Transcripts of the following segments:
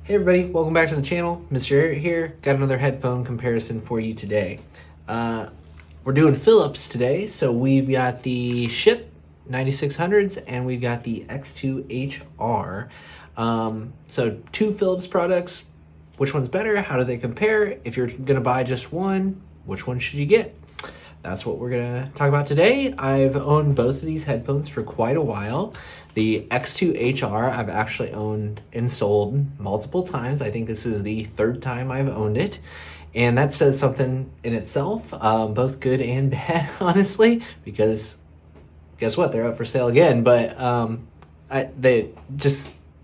Hey everybody, welcome back to the channel. Mr. Eric here. Got another headphone comparison for you today. We're doing Philips today, so we've got the SHP 9600s and we've got the X2HR. So two Philips products. Which one's better? How do they compare? If you're gonna buy just one, which one should you get? That's what we're gonna talk about today. I've owned both of these headphones for quite a while. The X2HR I've actually owned and sold multiple times. I think this is the third time I've owned it. And that says something in itself, both good and bad, honestly, because guess what? They're up for sale again, but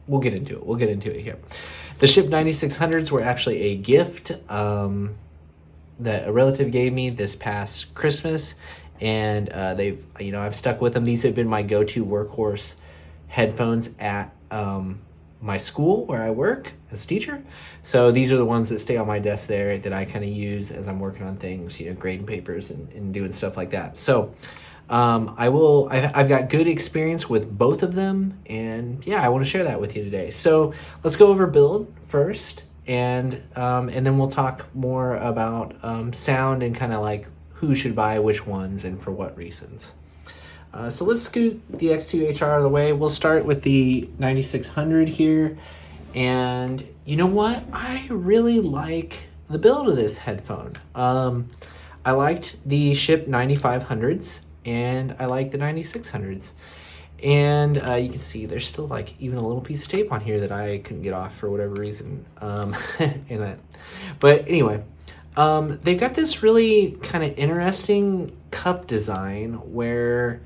we'll get into it. We'll get into it here. The SHP 9600s were actually a gift that a relative gave me this past Christmas, and I've stuck with them. These have been my go-to workhorse headphones at my school where I work as a teacher. So these are the ones that stay on my desk there that I kind of use as I'm working on things, grading papers and doing stuff like that. So I've got good experience with both of them, and yeah, I want to share that with you today. So let's go over build first, and then we'll talk more about sound and kind of like who should buy which ones and for what reasons. So let's scoot the X2HR out of the way. We'll start with the 9600 here, and you know what? I really like the build of this headphone. I liked the SHP 9500s and I like the 9600s. And you can see there's still like even a little piece of tape on here that I couldn't get off for whatever reason. But anyway, they've got this really kind of interesting cup design where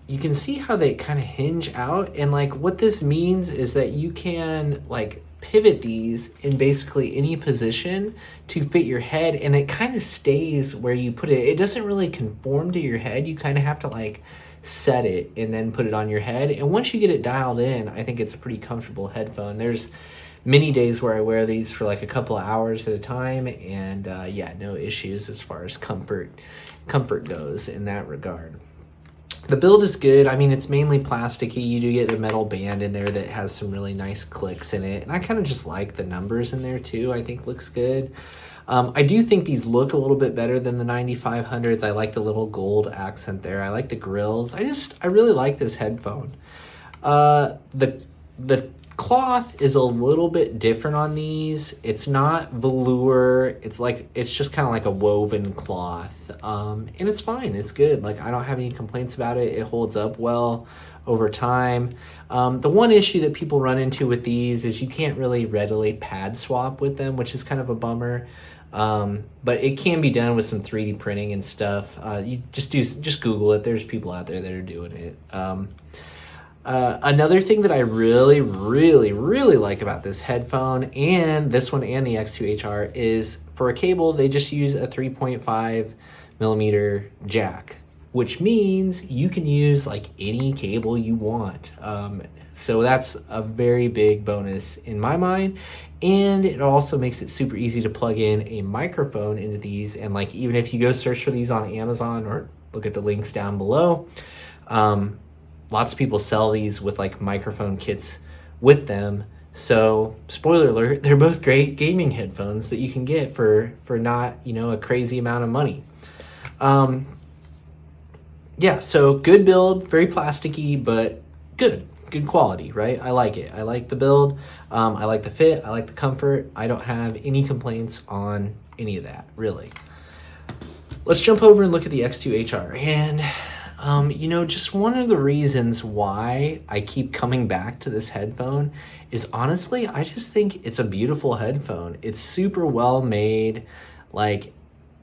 you can see how they kind of hinge out. And like what this means is that you can like pivot these in basically any position to fit your head, and it kind of stays where you put it. It doesn't really conform to your head. You kind of have to like set it and then put it on your head, and once you get it dialed in, I think it's a pretty comfortable headphone. There's many days where I wear these for like a couple of hours at a time, and yeah, no issues as far as comfort goes in that regard. The build is good. I mean, it's mainly plasticky. You do get a metal band in there that has some really nice clicks in it, and I kind of just like the numbers in there too. I think looks good. I do think these look a little bit better than the 9500s. I like the little gold accent there. I like the grills. I really like this headphone. The cloth is a little bit different on these. It's not velour. It's just kind of like a woven cloth. And it's fine. It's good. Like, I don't have any complaints about it. It holds up well over time. The one issue that people run into with these is you can't really readily pad swap with them, which is kind of a bummer. But it can be done with some 3D printing and stuff. You just Google it. There's people out there that are doing it. Another thing that I really like about this headphone, and this one and the X2HR, is for a cable, they just use a 3.5 millimeter jack, which means you can use like any cable you want. So that's a very big bonus in my mind. And it also makes it super easy to plug in a microphone into these. And like, even if you go search for these on Amazon or look at the links down below, lots of people sell these with like microphone kits with them. So spoiler alert, they're both great gaming headphones that you can get for not, a crazy amount of money. Yeah, so good build, very plasticky, but good quality, right? I like it. I like the build. I like the fit. I like the comfort. I don't have any complaints on any of that, really. Let's jump over and look at the X2HR. And, just one of the reasons why I keep coming back to this headphone is honestly, I just think it's a beautiful headphone. It's super well made. Like,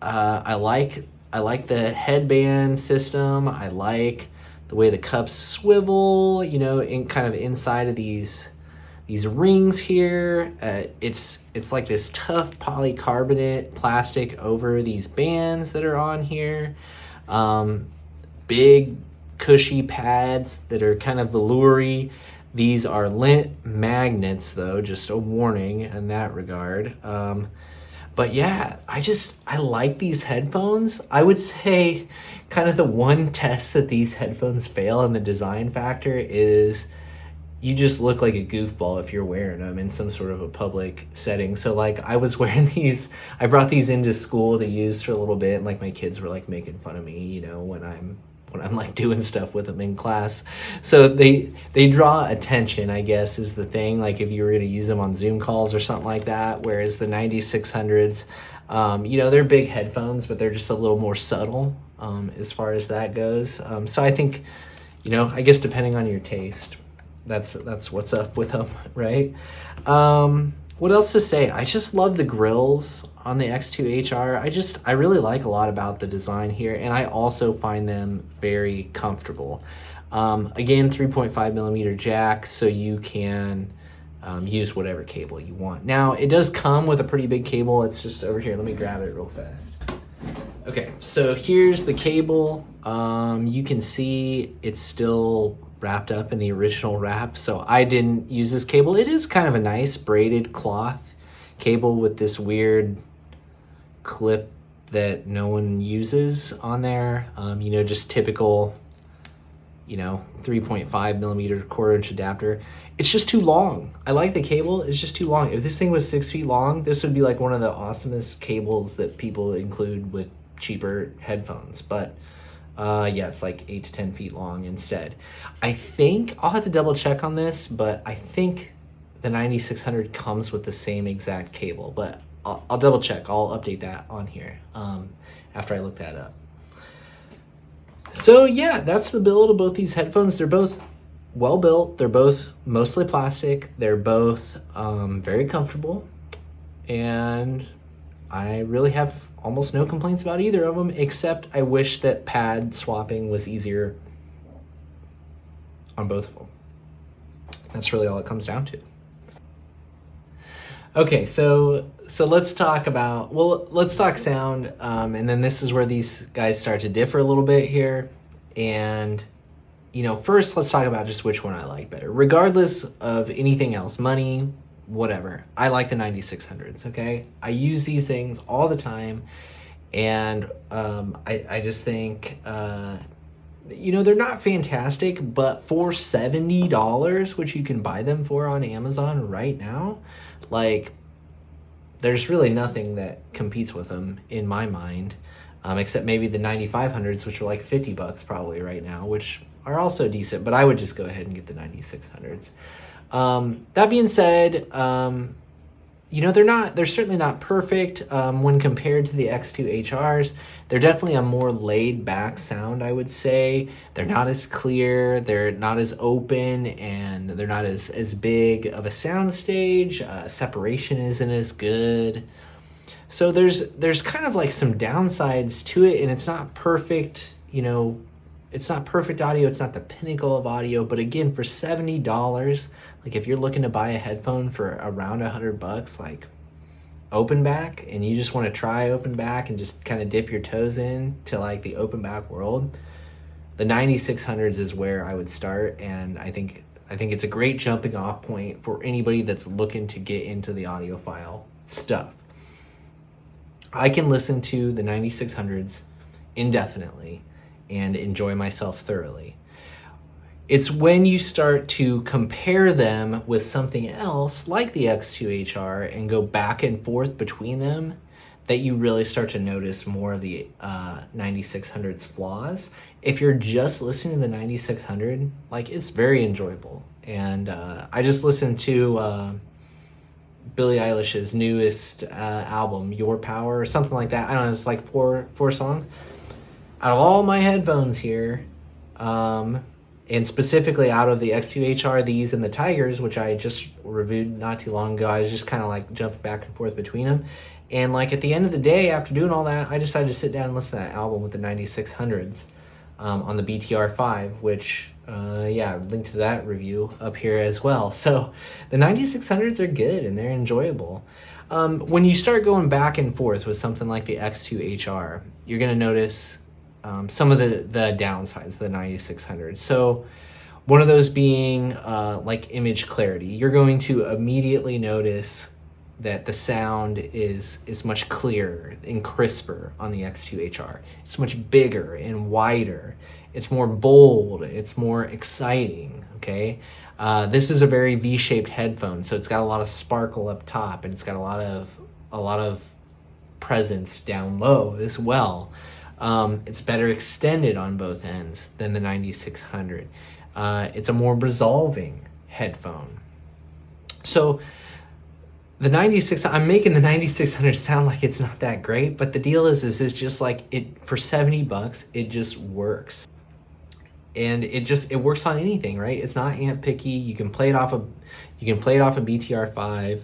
I like the headband system. I like the way the cups swivel, in kind of inside of these rings here. It's like this tough polycarbonate plastic over these bands that are on here. Big cushy pads that are kind of velour-y. These are lint magnets though, just a warning in that regard. But yeah, I like these headphones. I would say kind of the one test that these headphones fail in the design factor is you just look like a goofball if you're wearing them in some sort of a public setting. So like I was wearing these, I brought these into school to use for a little bit, and like my kids were like making fun of me, you know, when I'm like doing stuff with them in class. So they draw attention, I guess, is the thing. Like if you were going to use them on Zoom calls or something like that. Whereas the 9600s, you know, they're big headphones, but they're just a little more subtle as far as that goes. So I think, you know, I guess depending on your taste, that's what's up with them, right? What else to say? I just love the grills on the X2HR. I really like a lot about the design here, and I also find them very comfortable. Again, 3.5 millimeter jack, so you can use whatever cable you want. Now, it does come with a pretty big cable. It's just over here. Let me grab it real fast. Okay, so here's the cable. You can see it's still wrapped up in the original wrap, so I didn't use this cable. It is kind of a nice braided cloth cable with this weird clip that no one uses on there. You know, just typical, you know, 3.5 millimeter quarter-inch adapter. It's just too long. I like the cable, it's just too long. If this thing was 6 feet long, this would be like one of the awesomest cables that people include with cheaper headphones. But yeah, it's like 8 to 10 feet long instead. I think, I'll have to double check on this, but I think the 9600 comes with the same exact cable, but I'll double check. I'll update that on here after I look that up. So yeah, that's the build of both these headphones. They're both well built. They're both mostly plastic. They're both very comfortable, and I really have almost no complaints about either of them, except I wish that pad swapping was easier on both of them. That's really all it comes down to. Okay, so let's talk about, well, let's talk sound, and then this is where these guys start to differ a little bit here. And, you know, first let's talk about just which one I like better. Regardless of anything else, money, whatever, I like the 9600s, okay? I use these things all the time, and I just think, you know, they're not fantastic, but for $70, which you can buy them for on Amazon right now, like, there's really nothing that competes with them in my mind, except maybe the 9500s, which are like $50 probably right now, which are also decent, but I would just go ahead and get the 9600s. That being said, you know, they're certainly not perfect when compared to the X2HRs. They're definitely a more laid back sound, I would say. They're not as clear, they're not as open, and they're not as big of a sound stage. Separation isn't as good. So there's kind of like some downsides to it, and it's not perfect, you know, it's not perfect audio, it's not the pinnacle of audio, but again, for $70, like if you're looking to buy a headphone for around $100, like open back, and you just want to try open back and just kind of dip your toes in to like the open back world, the 9600s is where I would start. And I think it's a great jumping off point for anybody that's looking to get into the audiophile stuff. I can listen to the 9600s indefinitely and enjoy myself thoroughly. It's when you start to compare them with something else like the X2HR and go back and forth between them that you really start to notice more of the 9600's flaws. If you're just listening to the 9600, like, it's very enjoyable. And I just listened to Billie Eilish's newest album, Your Power, or something like that. I don't know, it's like four songs. Out of all my headphones here, and specifically out of the X2HR, these and the Tigers, which I just reviewed not too long ago, I was just kind of like jumping back and forth between them. And like at the end of the day, after doing all that, I decided to sit down and listen to that album with the 9600s on the BTR5, which, yeah, linked to that review up here as well. So the 9600s are good and they're enjoyable. When you start going back and forth with something like the X2HR, you're going to notice some of the downsides of the 9600. So one of those being like image clarity. You're going to immediately notice that the sound is much clearer and crisper on the X2HR. It's much bigger and wider, It's more bold. It's more exciting, okay? This is a very V-shaped headphone, so it's got a lot of sparkle up top, and it's got a lot of presence down low as well. It's better extended on both ends than the 9600. It's a more resolving headphone. So the 96, I'm making the 9600 sound like it's not that great, but the deal is it's just like it, for 70 bucks, it just works. And it works on anything, right? It's not amp picky. You can play it off a BTR5.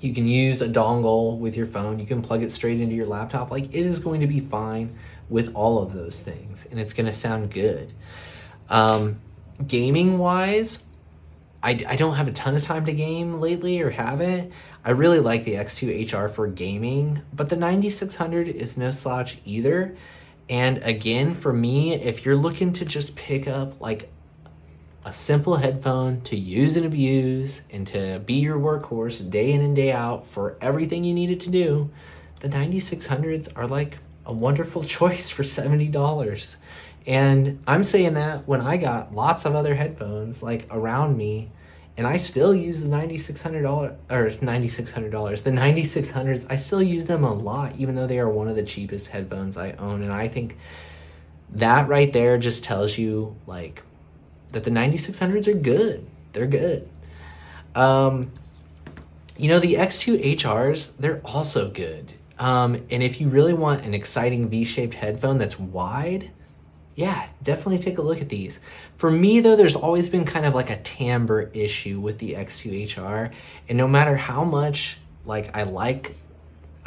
You can use a dongle with your phone. You can plug it straight into your laptop. Like, it is going to be fine with all of those things, and it's going to sound good. Gaming wise, I don't have a ton of time to game lately, or haven't. I really like the X2HR for gaming, but the 9600 is no slouch either. And again, for me, if you're looking to just pick up like a simple headphone to use and abuse and to be your workhorse day in and day out for everything you need it to do, the 9600s are like a wonderful choice for $70. And I'm saying that when I got lots of other headphones like around me, and I still use the $9,600 or $9,600. The 9600s, I still use them a lot, even though they are one of the cheapest headphones I own. And I think that right there just tells you like that the 9600s are good. They're good. You know, the X2HRs, they're also good. And if you really want an exciting V-shaped headphone that's wide, yeah, definitely take a look at these. For me, though, there's always been kind of like a timbre issue with the X2HR. And no matter how much like I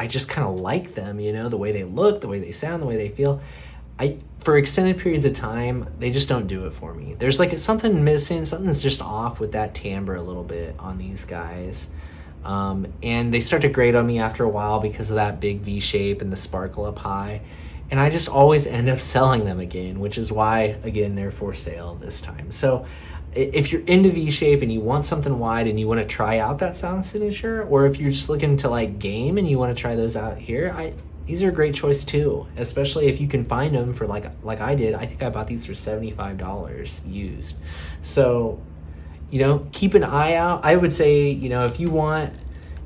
just kind of like them, you know, the way they look, the way they sound, the way they feel. For extended periods of time, they just don't do it for me. There's like something missing, something's just off with that timbre a little bit on these guys. And they start to grate on me after a while because of that big V shape and the sparkle up high. And I just always end up selling them again, which is why, again, they're for sale this time. So if you're into V-shape and you want something wide and you want to try out that sound signature, or if you're just looking to like game and you want to try those out here, these are a great choice too, especially if you can find them for like I did. I think I bought these for $75 used. So, you know, keep an eye out. I would say, you know, if you want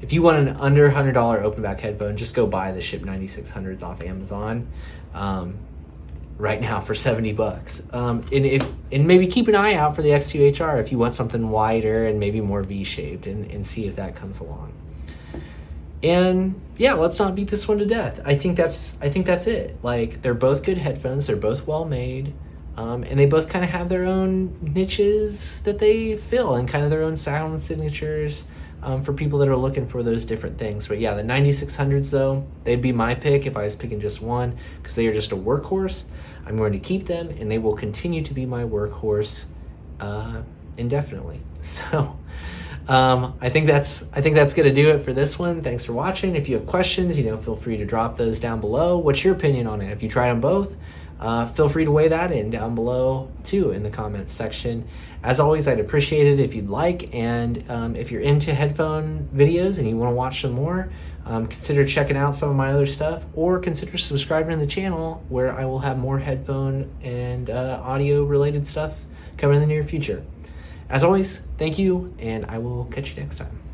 an under $100 open back headphone, just go buy the Schipp 9600s off Amazon right now for 70 bucks. And maybe keep an eye out for the X2HR if you want something wider and maybe more V-shaped, and see if that comes along. And yeah, let's not beat this one to death. I think that's it. Like, they're both good headphones. They're both well made. And they both kind of have their own niches that they fill and kind of their own sound signatures. For people that are looking for those different things. But yeah, the 9600s though, they'd be my pick if I was picking just one, because they are just a workhorse. I'm going to keep them, and they will continue to be my workhorse indefinitely. So I think that's gonna do it for this one. Thanks for watching. If you have questions, you know, feel free to drop those down below. What's your opinion on it? If you tried them both, feel free to weigh that in down below too in the comments section. As always, I'd appreciate it if you'd like, and if you're into headphone videos and you want to watch some more, consider checking out some of my other stuff, or consider subscribing to the channel, where I will have more headphone and audio related stuff coming in the near future. As always, thank you, and I will catch you next time.